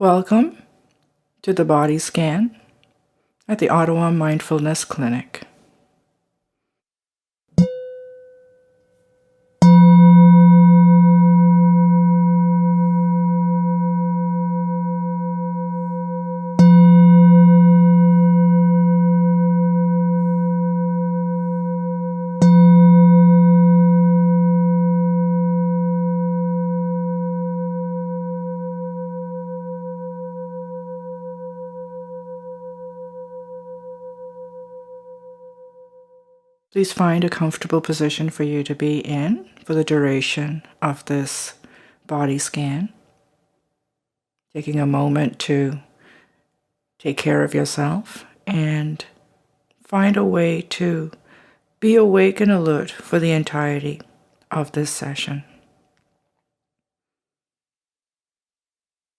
Welcome to the body scan at the Ottawa Mindfulness Clinic. Please find a comfortable position for you to be in for the duration of this body scan. Taking a moment to take care of yourself and find a way to be awake and alert for the entirety of this session.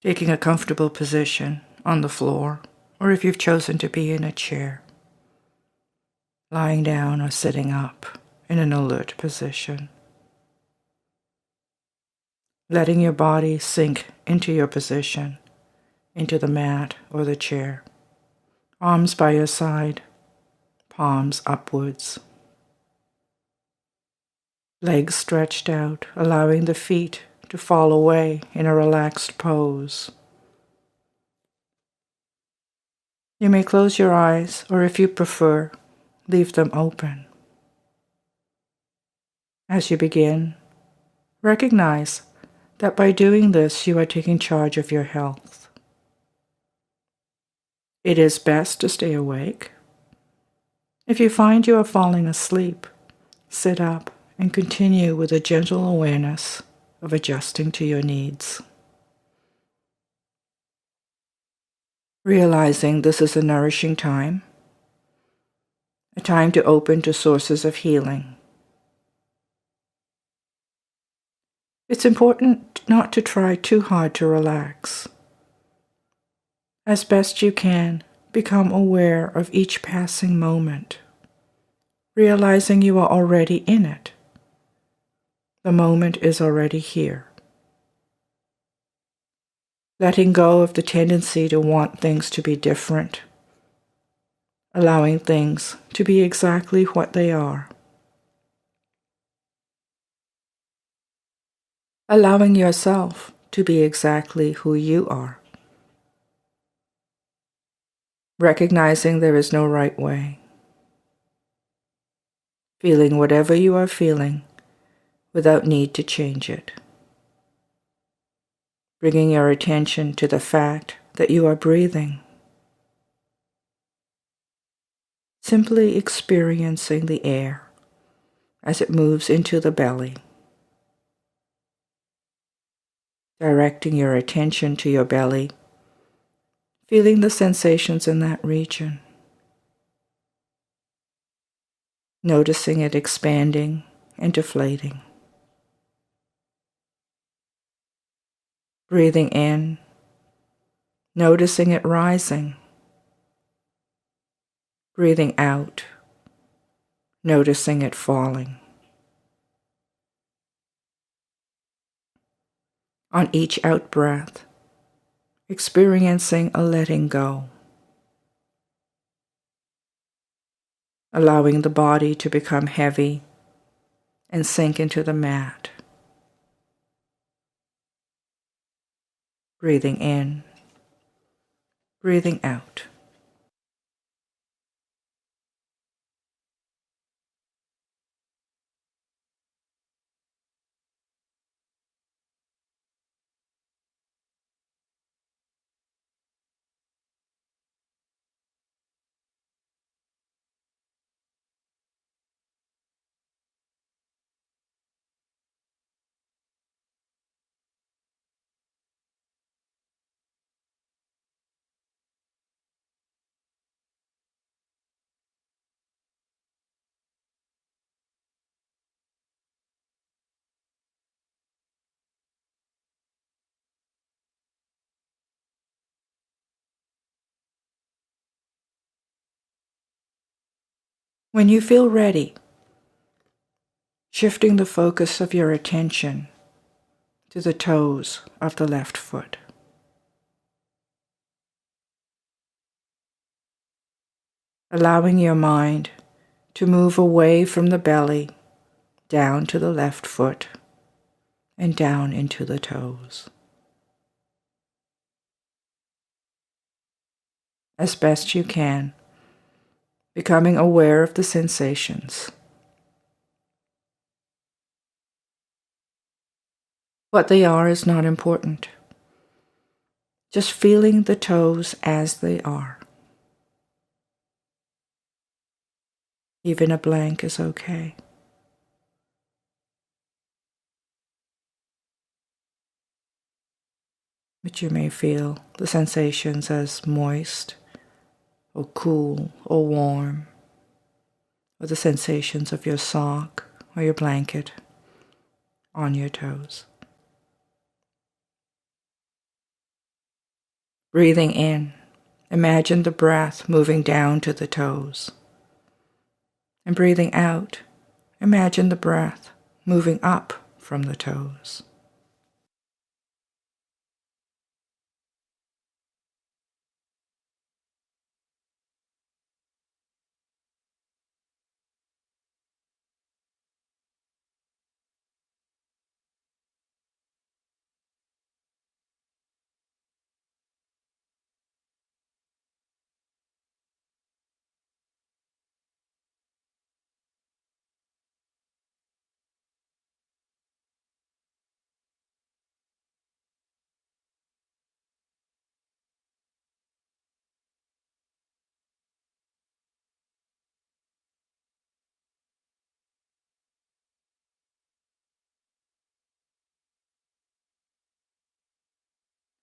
Taking a comfortable position on the floor, or if you've chosen to be in a chair, lying down or sitting up in an alert position. Letting your body sink into your position, into the mat or the chair. Arms by your side, palms upwards. Legs stretched out, allowing the feet to fall away in a relaxed pose. You may close your eyes, or if you prefer, leave them open. As you begin, recognize that by doing this, you are taking charge of your health. It is best to stay awake. If you find you are falling asleep, sit up and continue with a gentle awareness of adjusting to your needs. Realizing this is a nourishing time, a time to open to sources of healing. It's important not to try too hard to relax. As best you can, become aware of each passing moment, realizing you are already in it. The moment is already here. Letting go of the tendency to want things to be different, allowing things to be exactly what they are. Allowing yourself to be exactly who you are. Recognizing there is no right way. Feeling whatever you are feeling without need to change it. Bringing your attention to the fact that you are breathing. Simply experiencing the air as it moves into the belly. Directing your attention to your belly, feeling the sensations in that region. Noticing it expanding and deflating. Breathing in, noticing it rising. Breathing out, noticing it falling. On each out-breath, experiencing a letting go. Allowing the body to become heavy and sink into the mat. Breathing in, breathing out. When you feel ready, shifting the focus of your attention to the toes of the left foot. allowing your mind to move away from the belly, down to the left foot, and down into the toes. As best you can, becoming aware of the sensations. What they are is not important. Just feeling the toes as they are. Even a blank is okay. But you may feel the sensations as moist, or cool, or warm, or the sensations of your sock or your blanket on your toes. Breathing in, imagine the breath moving down to the toes. And breathing out, imagine the breath moving up from the toes.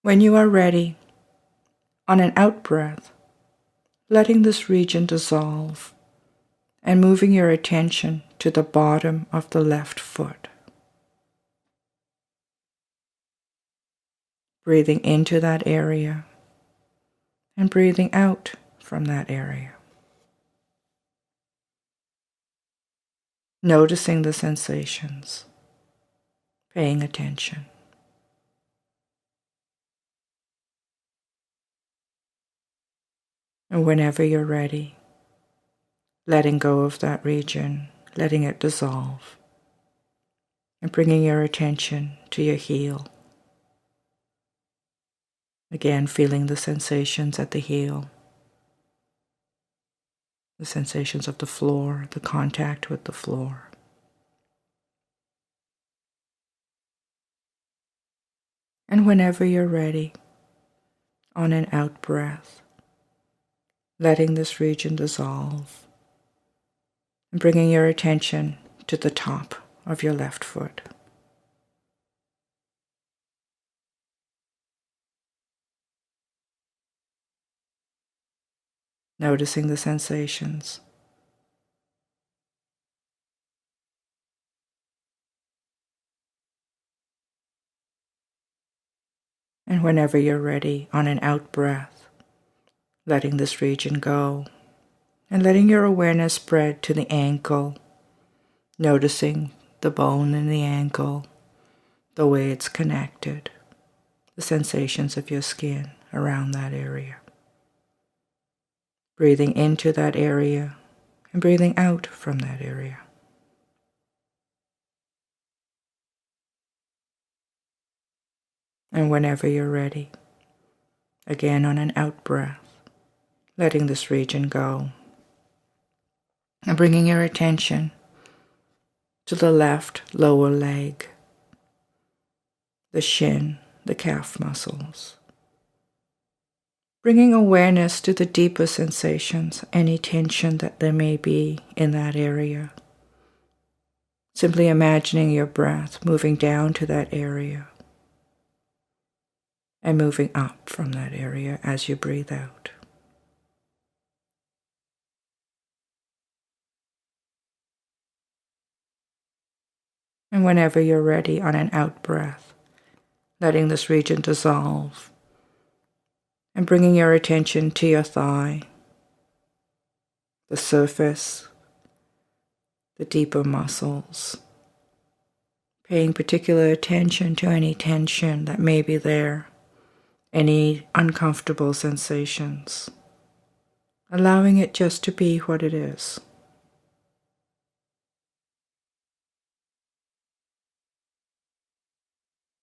When you are ready, on an out-breath, letting this region dissolve and moving your attention to the bottom of the left foot. Breathing into that area and breathing out from that area. Noticing the sensations, paying attention. And whenever you're ready, letting go of that region, letting it dissolve, and bringing your attention to your heel. Again, feeling the sensations at the heel, the sensations of the floor, the contact with the floor. And whenever you're ready, on an out breath, letting this region dissolve and bringing your attention to the top of your left foot. Noticing the sensations. And whenever you're ready, on an out breath, letting this region go and letting your awareness spread to the ankle, noticing the bone in the ankle, the way it's connected, the sensations of your skin around that area. Breathing into that area and breathing out from that area. And whenever you're ready, again on an out breath, letting this region go and bringing your attention to the left lower leg, the shin, the calf muscles. Bringing awareness to the deeper sensations, any tension that there may be in that area. Simply imagining your breath moving down to that area and moving up from that area as you breathe out. And whenever you're ready, on an out breath, letting this region dissolve and bringing your attention to your thigh, the surface, the deeper muscles, paying particular attention to any tension that may be there, any uncomfortable sensations, allowing it just to be what it is.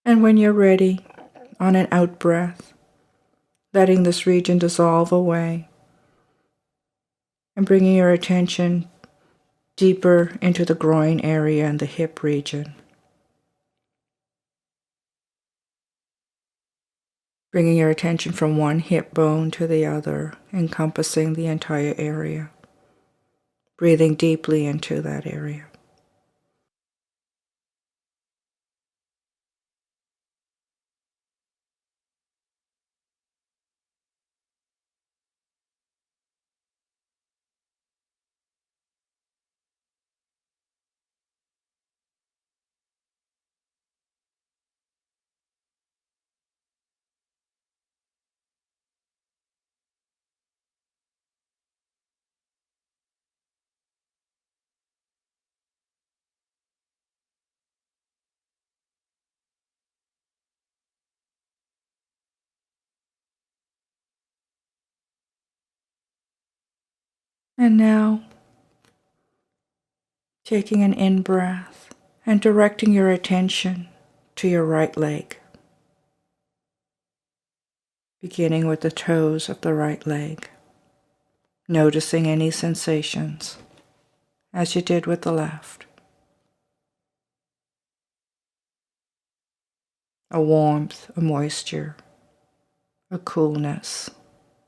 And when you're ready, on an out breath, letting this region dissolve away and bringing your attention deeper into the groin area and the hip region. Bringing your attention from one hip bone to the other, encompassing the entire area. Breathing deeply into that area. And now, taking an in-breath and directing your attention to your right leg. Beginning with the toes of the right leg. Noticing any sensations, as you did with the left. A warmth, a moisture, a coolness,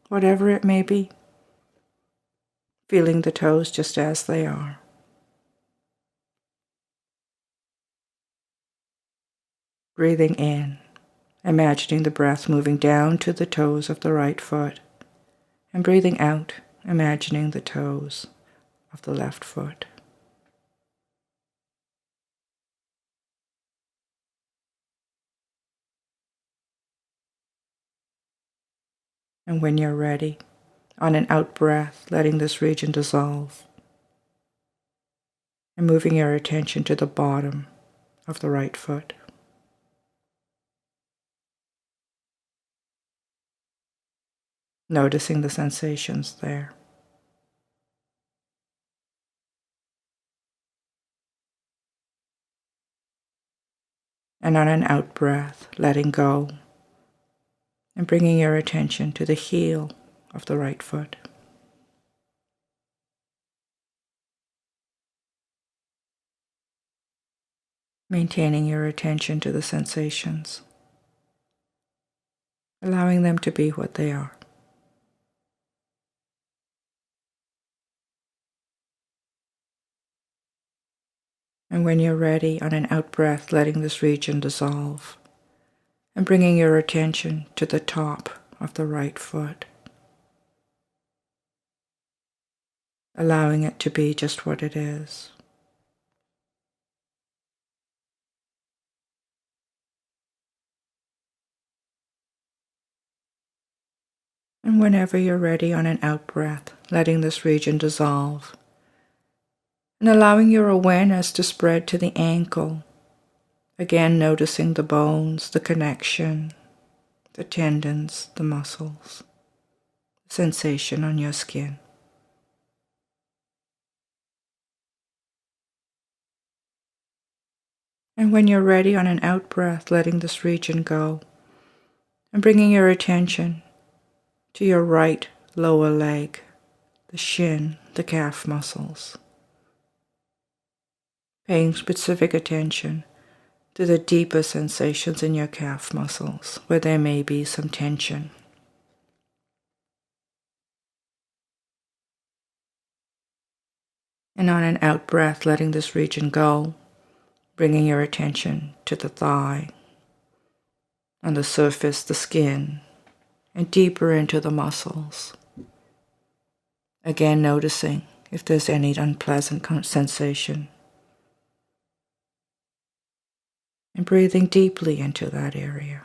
whatever it may be. Feeling the toes just as they are. Breathing in, imagining the breath moving down to the toes of the right foot, and breathing out, imagining the toes of the left foot. And when you're ready, on an out breath, letting this region dissolve, and moving your attention to the bottom of the right foot. Noticing the sensations there. And on an out breath, letting go and bringing your attention to the heel of the right foot. Maintaining your attention to the sensations, allowing them to be what they are. And when you're ready, on an out breath, letting this region dissolve and bringing your attention to the top of the right foot, allowing it to be just what it is. And whenever you're ready, on an out breath, letting this region dissolve and allowing your awareness to spread to the ankle. Again, noticing the bones, the connection, the tendons, the muscles, the sensation on your skin. And when you're ready, on an out breath, letting this region go and bringing your attention to your right lower leg, the shin, the calf muscles. Paying specific attention to the deeper sensations in your calf muscles, where there may be some tension. And on an out breath, letting this region go, bringing your attention to the thigh, on the surface, the skin, and deeper into the muscles. Again, noticing if there's any unpleasant sensation. And breathing deeply into that area.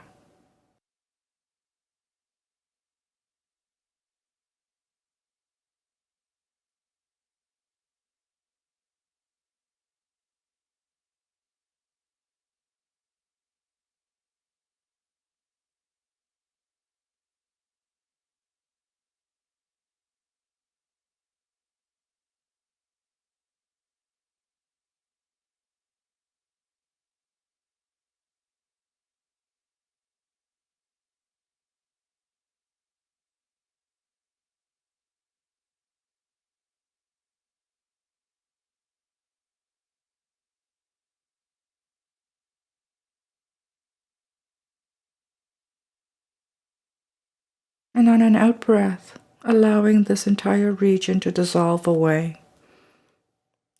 And on an out breath, allowing this entire region to dissolve away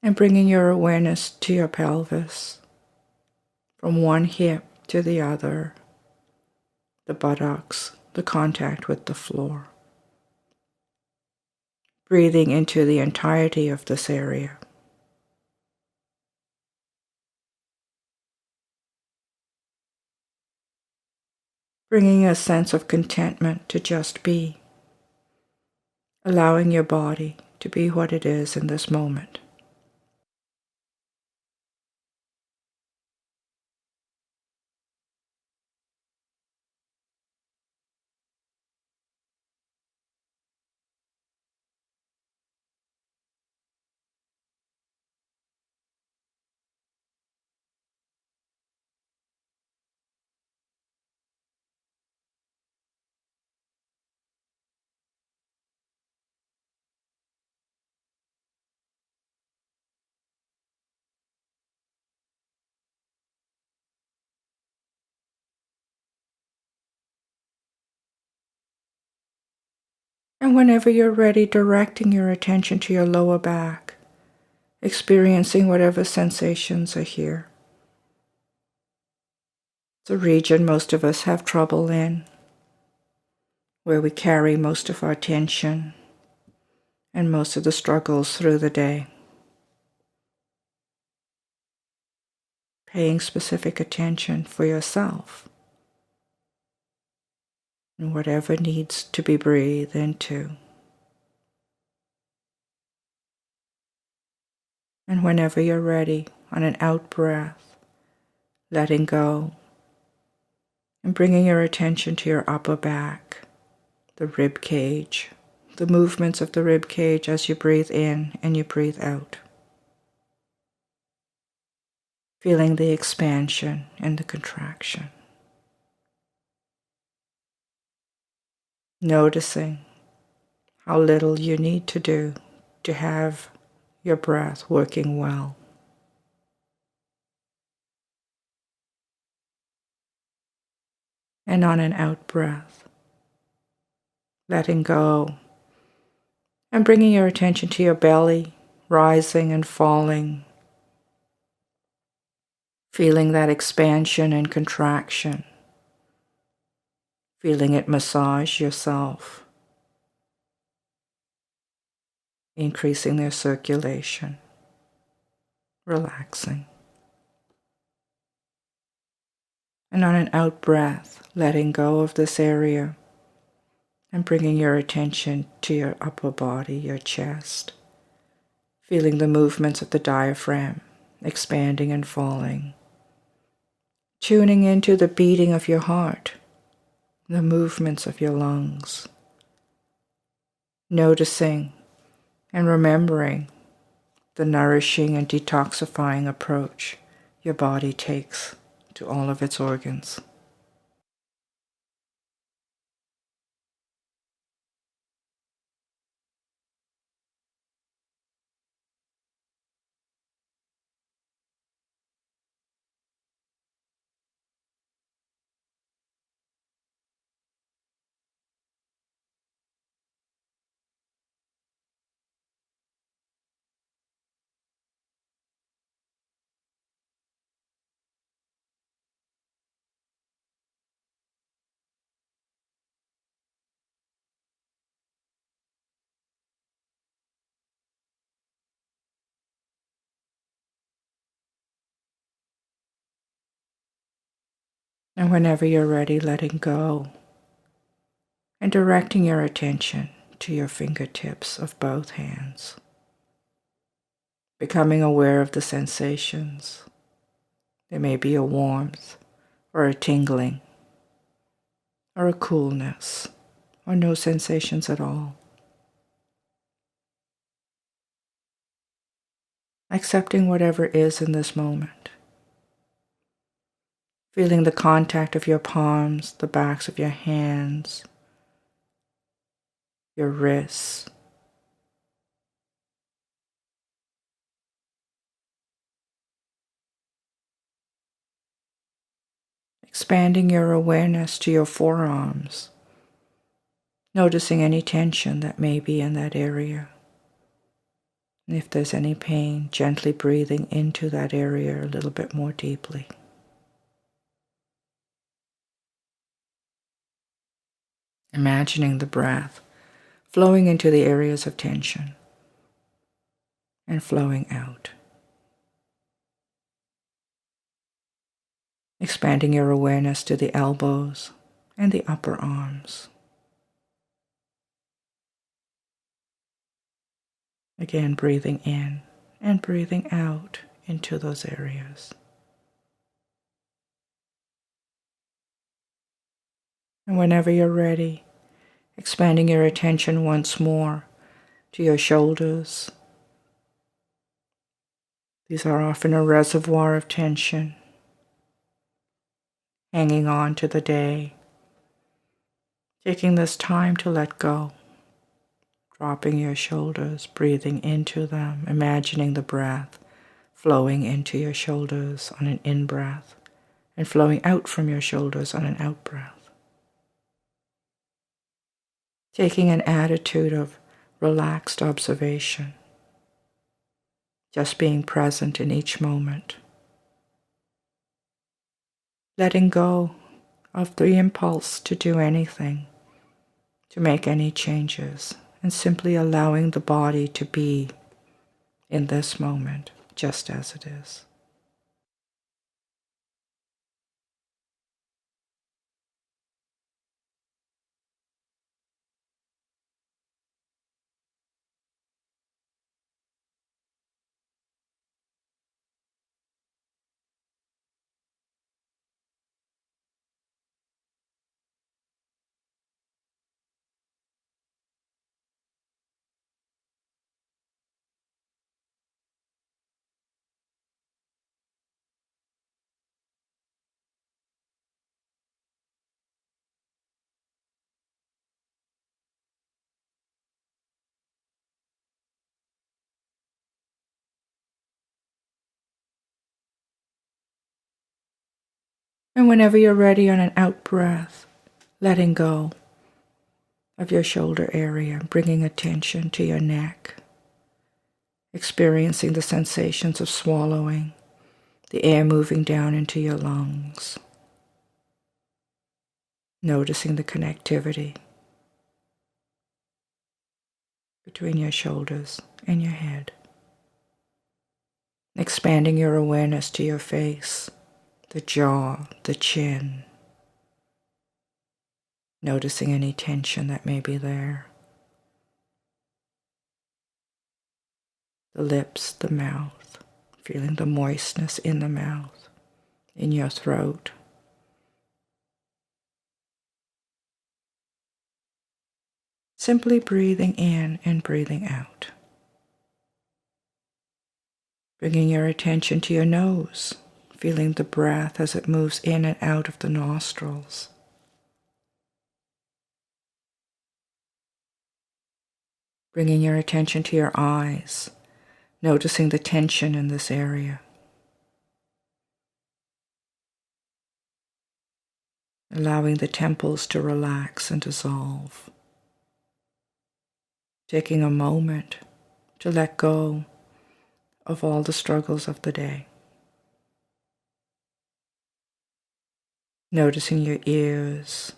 and bringing your awareness to your pelvis, from one hip to the other, the buttocks, the contact with the floor. Breathing into the entirety of this area. Bringing a sense of contentment to just be. Allowing your body to be what it is in this moment. And whenever you're ready, directing your attention to your lower back, experiencing whatever sensations are here. It's a region most of us have trouble in, where we carry most of our tension and most of the struggles through the day. Paying specific attention for yourself and whatever needs to be breathed into. And whenever you're ready, on an out breath, letting go and bringing your attention to your upper back, the rib cage, the movements of the rib cage as you breathe in and you breathe out. Feeling the expansion and the contraction. Noticing how little you need to do to have your breath working well. And on an out breath, letting go and bringing your attention to your belly, rising and falling, feeling that expansion and contraction, feeling it massage yourself, increasing their circulation, relaxing. And on an out breath, letting go of this area and bringing your attention to your upper body, your chest, feeling the movements of the diaphragm, expanding and falling, tuning into the beating of your heart, the movements of your lungs, noticing and remembering the nourishing and detoxifying approach your body takes to all of its organs. And whenever you're ready, letting go and directing your attention to your fingertips of both hands, becoming aware of the sensations. There may be a warmth or a tingling or a coolness or no sensations at all. Accepting whatever is in this moment. Feeling the contact of your palms, the backs of your hands, your wrists. Expanding your awareness to your forearms, noticing any tension that may be in that area. And if there's any pain, gently breathing into that area a little bit more deeply. Imagining the breath flowing into the areas of tension and flowing out. Expanding your awareness to the elbows and the upper arms. Again, breathing in and breathing out into those areas. And whenever you're ready, expanding your attention once more to your shoulders. These are often a reservoir of tension, hanging on to the day. Taking this time to let go. Dropping your shoulders, breathing into them, imagining the breath flowing into your shoulders on an in-breath and flowing out from your shoulders on an out-breath. Taking an attitude of relaxed observation, just being present in each moment. Letting go of the impulse to do anything, to make any changes, and simply allowing the body to be in this moment, just as it is. And whenever you're ready on an out-breath, letting go of your shoulder area, bringing attention to your neck, experiencing the sensations of swallowing, the air moving down into your lungs, noticing the connectivity between your shoulders and your head, expanding your awareness to your face, the jaw, the chin, noticing any tension that may be there, the lips, the mouth, feeling the moistness in the mouth, in your throat. Simply breathing in and breathing out. Bringing your attention to your nose, feeling the breath as it moves in and out of the nostrils. Bringing your attention to your eyes, noticing the tension in this area. Allowing the temples to relax and dissolve. Taking a moment to let go of all the struggles of the day. Noticing your ears.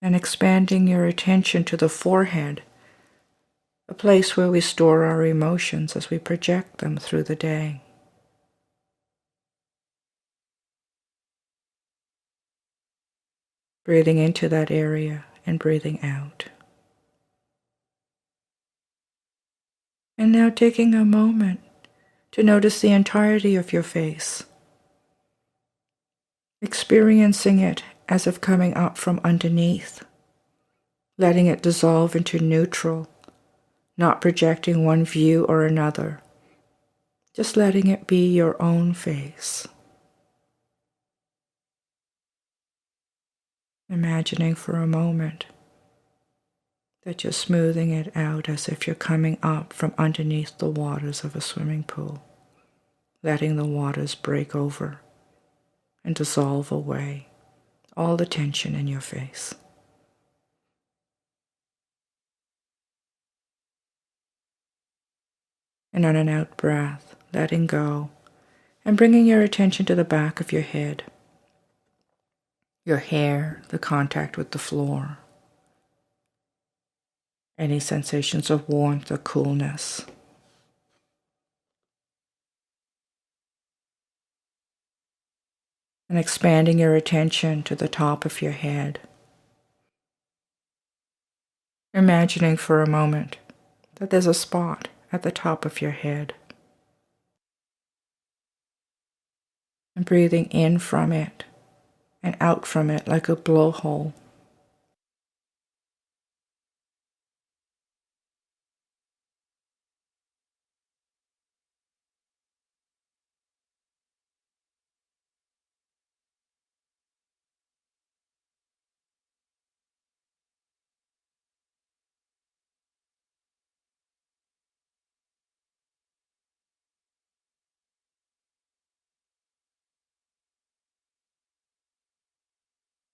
And expanding your attention to the forehead, a place where we store our emotions as we project them through the day. Breathing into that area and breathing out. And now taking a moment to notice the entirety of your face, experiencing it as if coming up from underneath, letting it dissolve into neutral, not projecting one view or another, just letting it be your own face. Imagining for a moment that you're smoothing it out as if you're coming up from underneath the waters of a swimming pool, letting the waters break over and dissolve away all the tension in your face. And on an out breath, letting go and bringing your attention to the back of your head, your hair, the contact with the floor, any sensations of warmth or coolness. And expanding your attention to the top of your head, imagining for a moment that there's a spot at the top of your head. And breathing in from it and out from it like a blowhole.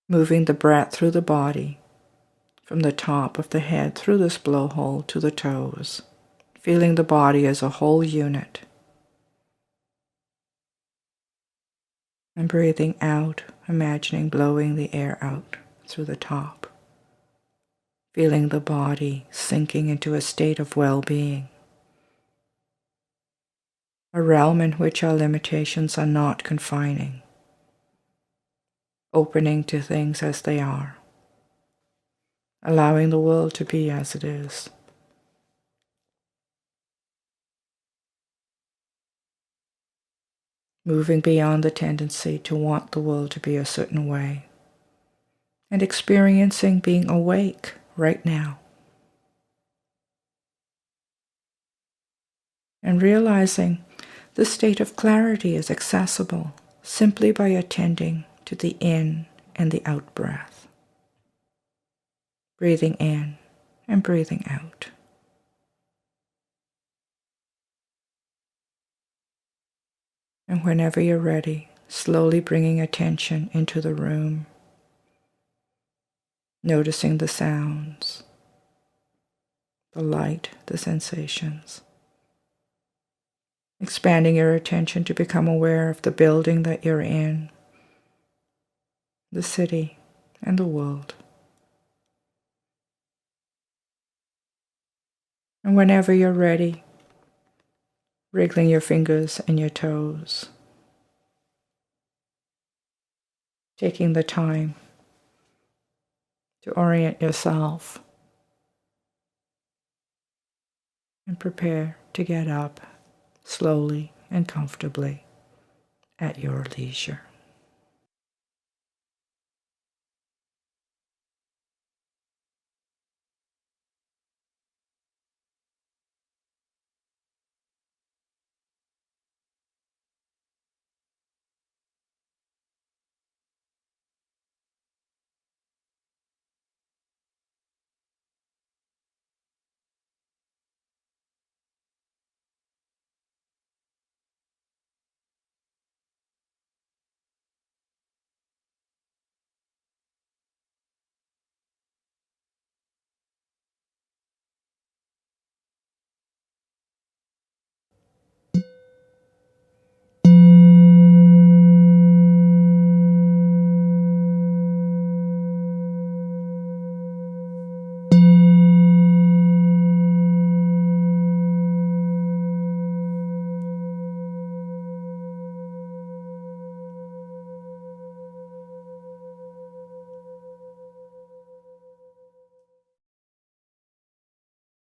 Moving the breath through the body, from the top of the head through this blowhole to the toes, feeling the body as a whole unit. And breathing out, imagining blowing the air out through the top, feeling the body sinking into a state of well-being, a realm in which our limitations are not confining, opening to things as they are, allowing the world to be as it is. Moving beyond the tendency to want the world to be a certain way, and experiencing being awake right now. And realizing this state of clarity is accessible simply by attending to the in and the out breath. Breathing in and breathing out. And whenever you're ready, slowly bringing attention into the room, noticing the sounds, the light, the sensations. Expanding your attention to become aware of the building that you're in, the city, and the world. And whenever you're ready, wriggling your fingers and your toes, taking the time to orient yourself and prepare to get up slowly and comfortably at your leisure.